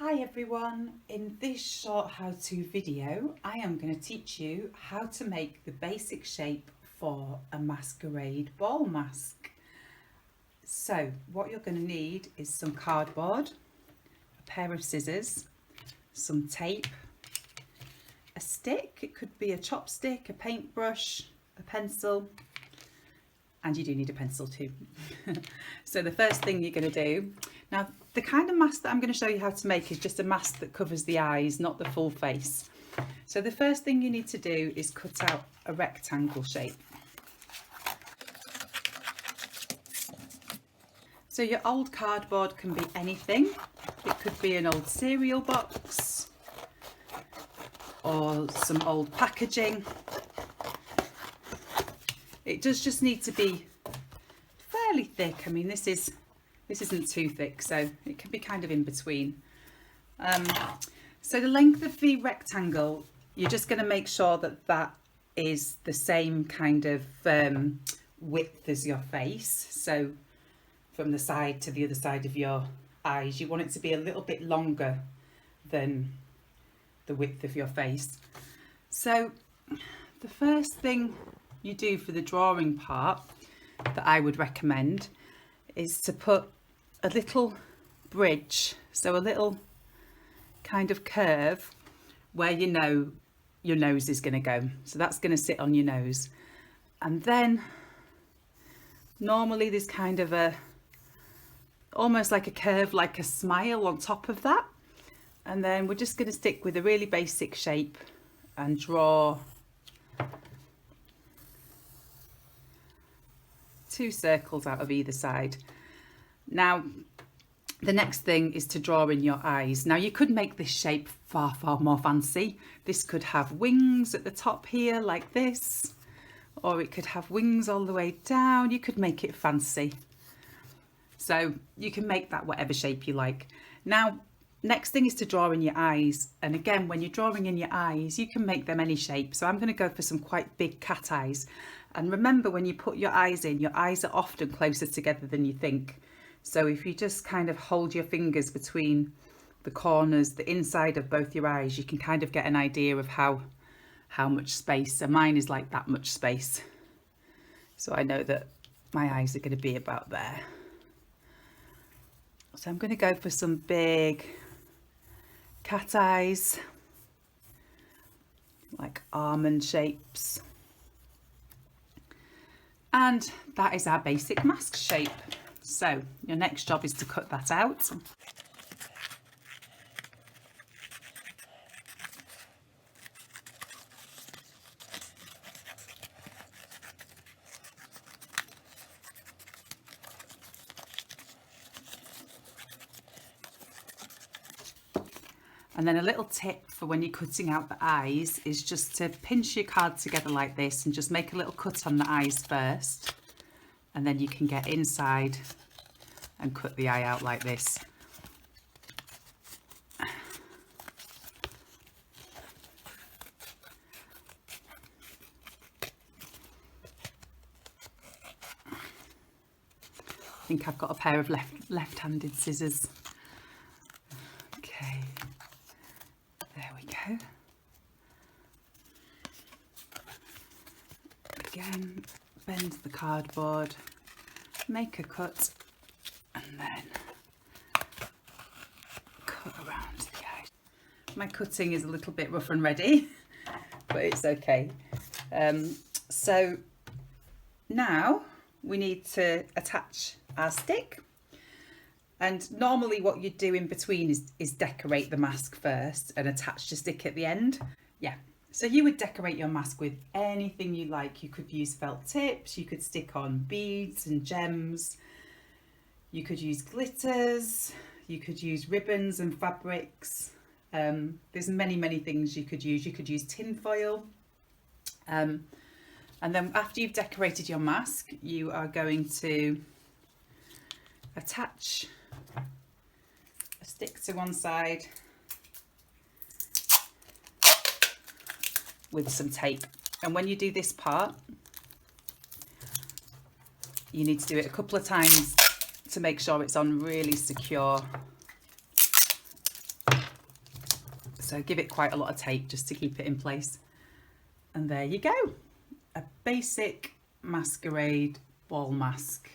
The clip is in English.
Hi everyone, in this short how-to video I am going to teach you how to make the basic shape for a masquerade ball mask. So what you're going to need is some cardboard, a pair of scissors, some tape, a stick, it could be a chopstick, a paintbrush, a pencil, and you do need a pencil too. So the first thing you're going to do, now the kind of mask that I'm going to show you how to make is just a mask that covers the eyes, not the full face. So the first thing you need to do is cut out a rectangle shape. So your old cardboard can be anything. It could be an old cereal box or some old packaging. It does just need to be fairly thick. I mean, this isn't too thick, so it can be kind of in between. So the length of the rectangle, you're just going to make sure that that is the same kind of width as your face. So from the side to the other side of your eyes, you want it to be a little bit longer than the width of your face. So the first thing you do for the drawing part that I would recommend is to put a little bridge, so a little kind of curve where you know your nose is going to go. So that's going to sit on your nose, and then normally there's kind of a almost like a curve, like a smile on top of that, and then we're just going to stick with a really basic shape and draw 2 circles out of either side. Now the next thing is to draw in your eyes. Now you could make this shape far more fancy. This could have wings at the top here like this, or it could have wings all the way down. You could make it fancy, so you can make that whatever shape you like. Now next thing is to draw in your eyes, and again, when you're drawing in your eyes, you can make them any shape. So I'm going to go for some quite big cat eyes. And remember, when you put your eyes in, your eyes are often closer together than you think. So if you just kind of hold your fingers between the corners, the inside of both your eyes, you can kind of get an idea of how much space. So mine is like that much space. So I know that my eyes are going to be about there. So I'm going to go for some big cat eyes, like almond shapes. And that is our basic mask shape. So your next job is to cut that out. And then a little tip for when you're cutting out the eyes is just to pinch your card together like this and just make a little cut on the eyes first, and then you can get inside and cut the eye out like this. I think I've got a pair of left-handed scissors. Okay. There we go. Again, bend the cardboard, make a cut, and then cut around the eye. My cutting is a little bit rough and ready, but it's okay. So now we need to attach our stick. And normally what you do in between is decorate the mask first and attach the stick at the end. Yeah, so you would decorate your mask with anything you like. You could use felt tips, you could stick on beads and gems, you could use glitters, you could use ribbons and fabrics. There's many things you could use. You could use tin foil. And then after you've decorated your mask, you are going to attach a stick to one side with some tape. And when you do this part, you need to do it a couple of times to make sure it's on really secure. So give it quite a lot of tape just to keep it in place. And there you go, a basic Masquerade wall mask.